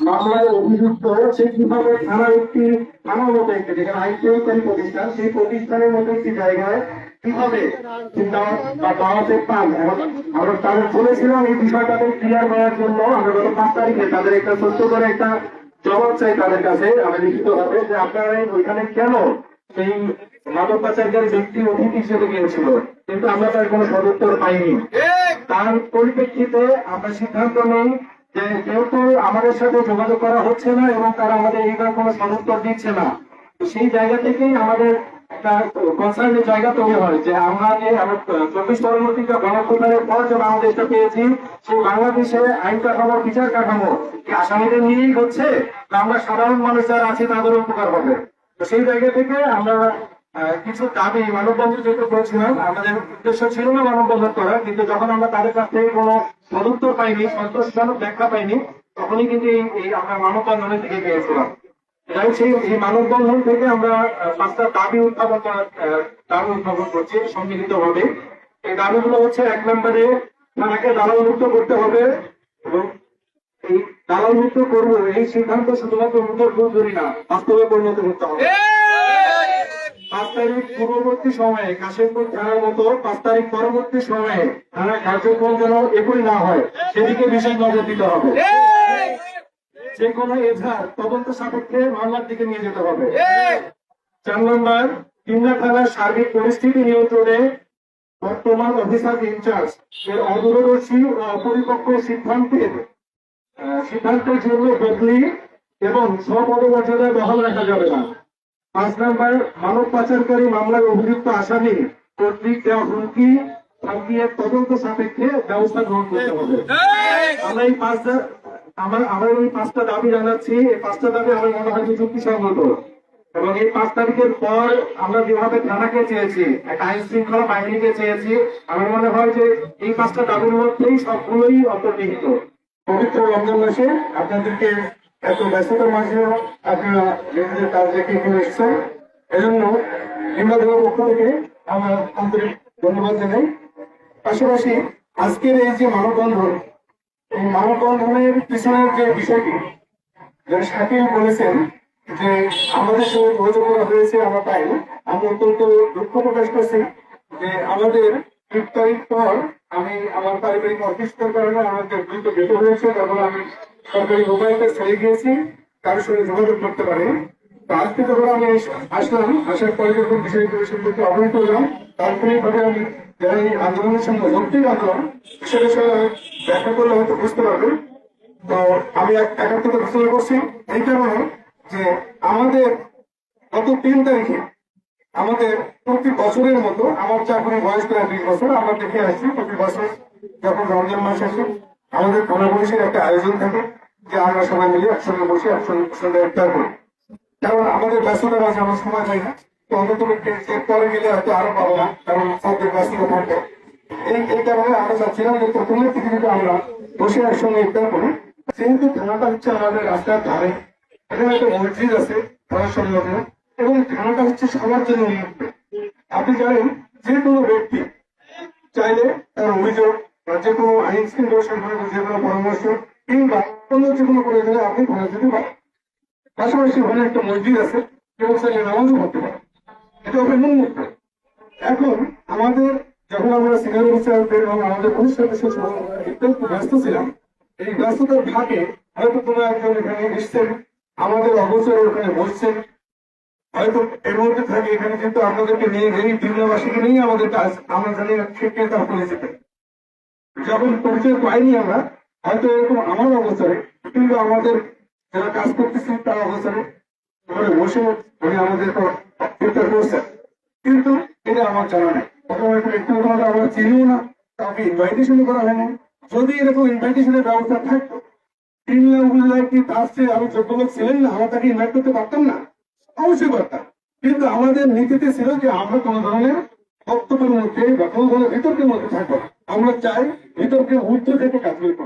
মামলায় অভিযুক্ত সে কিভাবে থানা একটি থানার মতো একটি যেখানে আইন প্রয়োগকারী প্রতিষ্ঠান, সেই প্রতিষ্ঠানের মতো একটি জায়গায় কিভাবে দাওয়াতে পান। আমরা তাদের বলেছিলাম এই বিষয়টাকে ক্লিয়ার করার জন্য আমরা গত 5 তারিখে তাদের একটা সত্য করে একটা জবাব চাই তাদের কাছে আমি লিখিত হবে যে আপনারা ওইখানে কেন সেই মাদক পাচারকারী ব্যক্তি অতিথি হিসেবে গিয়েছিল, কিন্তু আমরা তার কোনো সদুত্তর পাইনি। তার পরিপ্রেক্ষিতে আমরা সিদ্ধান্ত নেই যে যেহেতু আমাদের সাথে যোগাযোগ করা হচ্ছে না এবং তারা আমাদের এইবার কোনো সদুত্তর দিচ্ছে না, সেই জায়গা থেকেই আমাদের একটা কনসার্নের জায়গা তৈরি হয় যে আমরা যে 24 পরবর্তীতে গণঅভ্যুত্থানের পর যে বাংলাদেশটা পেয়েছি, সেই বাংলাদেশে আইন কাঠামো বিচার কাঠামো আসামিদের নিয়েই হচ্ছে, আমরা সাধারণ মানুষ যারা আছে তাদের উপকার হবে। তো সেই জায়গা থেকে আমরা কিছু দাবি মানববন্ধন যেহেতু করেছিলাম, আমাদের উদ্দেশ্য ছিল না মানববন্ধন করা, কিন্তু যখন আমরা তাদের কাছ থেকে কোনো সদুত্তর পাইনি, সন্তোষজনক ব্যাখ্যা পাইনি, তখনই কিন্তু এই আমরা মানববন্ধনের দিকে গিয়েছিলাম। এই মানববন্ধন থেকে আমরা 5টা দাবি উত্থাপন করছি সম্মিলিত ভাবে। এই দাবিগুলো হচ্ছে, 1 নম্বরে তাকে দালাল মুক্ত করতে হবে এবং এই দালাল মুক্ত করবো এই সিদ্ধান্ত শুধুমাত্র মুখের গুজরি না, বাস্তবে পরিণত করতে হবে। 5 তারিখ পূর্ববর্তী সময়ে কাশিমপুর থানার মতো 5 তারিখ পরবর্তী সময়ে থানা কার্যক্রম যেন একই না হয় সেদিকে বিশেষ নজর দিতে হবে। যে কোনো এজাহার তদন্ত সাপেক্ষে মামলার দিকে নিয়ে যেতে হবে। 4 নম্বর, কিংবা থানার সার্বিক পরিস্থিতি নিয়ন্ত্রণে বর্তমান অফিসার ইনচার্জ এর অদূরদর্শী ও অপরিপক্ক সিদ্ধান্তের জন্য বদলি এবং স্বপদমর্যাদায় বহাল রাখা যাবে না। 5 নম্বর, মানব পাচারকারী মামলার অভিযুক্ত আসামি কর্তৃক দেওয়া হুমকি থামিয়ে তদন্ত সাপেক্ষে ব্যবস্থা গ্রহণ করতে হবে। আমরা এই 5টা দাবি জানাচ্ছি। এই 5টা দাবি আমার মনে হয় যে যুক্তিসঙ্গত, এবং এই 5 তারিখের পর আমরা যেভাবে থানাকে চেয়েছি, একটা আইন শৃঙ্খলা বাহিনীকে চেয়েছি, আমার মনে হয় যে এই 5টা দাবির মধ্যেই সবগুলোই অন্তর্নিহিত। পবিত্র রমজান মাসে আপনাদেরকে এত ব্যস্ততার মাঝেও আপনারা নিজেদের কাজ রেখে এখানে এসেছেন, এজন্য নিম্নদেবের পক্ষ থেকে আমরা আন্তরিক ধন্যবাদ জানাই। পাশাপাশি আজকের এই যে মানববন্ধন, এই মানববন্ধনের পিছনের যে বিষয়টি শাকিল বলেছেন যে আমাদের সঙ্গে যোগাযোগ করা হয়েছে, আমরা পাইনি। আমি অত্যন্ত দুঃখ প্রকাশ করছি যে আমাদের 1 তারিখ পর আমি আমার পারিবারিক অসুস্থতার কারণে আমাদের দ্রুত যেতে হয়েছে, তারপর আমি সরকারি মোবাইলটা ছেড়ে গিয়েছি, কারোর সঙ্গে যোগাযোগ করতে পারি। তো আজকে যখন আমি আসলাম, আসার পরে যখন বিষয়গুলো সম্পর্কে অবহিত হলাম, তাৎক্ষণিকভাবে আমি যারা এই আন্দোলনের সঙ্গে যুক্তি রাখলাম সেটা ব্যাখ্যা করলে হয়তো বুঝতে পারবেন। তো আমি একাত্মতা ঘোষণা করছি এই কারণে যে আমাদের গত 3 তারিখে আমাদের প্রতি বছরের মতো, আমার চাকরির বয়স প্রায় 20 বছর, আমরা দেখে আসছি প্রতি বছর যখন রমজান মাস আসে আমাদের ঘনবয়সের একটা আয়োজন থাকে যে আমরা সবাই মিলে একসঙ্গে বসে একসঙ্গে ইফতার করি। কারণ আমাদের ব্যস্ততা মাঝে আমার সময় হয় না, তো অন্তত পরে গেলে হয়তো আরো পাবো না, কারণ সবদের ব্যস্ততা থাকবে। এই কারণে আমরা চাচ্ছিলাম যে প্রথমের থেকে যদি আমরা বসে একসঙ্গে ইফতার করি। যেহেতু থানাটা হচ্ছে আমাদের রাস্তার ধারে, এখানে একটা মসজিদ আছে থানার সংলগ্ন, এবং থানাটা হচ্ছে সবার জন্য উন্মুক্ত। আপনি জানেন যে কোনো ব্যক্তি চাইলে তার অভিযোগ বা যে কোনো আইন শৃঙ্খলা সংক্রান্ত যে কোনো পরামর্শ কিংবা অন্য যে কোনো প্রয়োজনে আপনি থানা যেতে পারেন। পাশাপাশি ওখানে একটা মসজিদ আছে, কেউ চাইলে নামাজও করতে পারে, এটা ওখানে উন্মুক্ত। এখন আমাদের যখন আমরা সিনিয়র অফিসারদের এবং আমাদের পুলিশ সদস্য একটু ব্যস্ত ছিলাম, এই ব্যস্ততার ভাগে হয়তো কোনো একজন এখানে এসছেন, আমাদের অবসরে ওখানে বসছেন, হয়তো এর মধ্যে থাকে এখানে কিন্তু আপনাদেরকে নিয়ে গেলে দিনবাসীকে নিয়ে আমাদের কাজ, আমরা জানি সেটাই তার পরিচিত। যখন পরিচয় পাইনি আমরা, হয়তো এরকম আমার অবসরে কিন্তু আমাদের যারা কাজ করতেছি তার অবসরে ওখানে বসে উনি আমাদের গ্রেফতার করছেন, কিন্তু এটা আমার জানা নেই। একটু আমরা চিনিও না, তাকে ইনভাইটেশন করা হয়নি। যদি এরকম ইনভাইটেশনের ব্যবস্থা থাকতো, কি তার চেয়ে আমি যোগ্য লোক ছিলেন না, আমরা তাকে ইনভাইট করতে পারতাম না? অবশ্যই পারতাম, কিন্তু আমাদের নীতিতে ছিল যে আমরা কোন ধরনের বক্তব্যের মধ্যে বা কোন ধরনের বিতর্কের মধ্যে থাকবো। আমরা চাই বিতর্কের ঊর্ধ্ব থেকে কাজ করবো।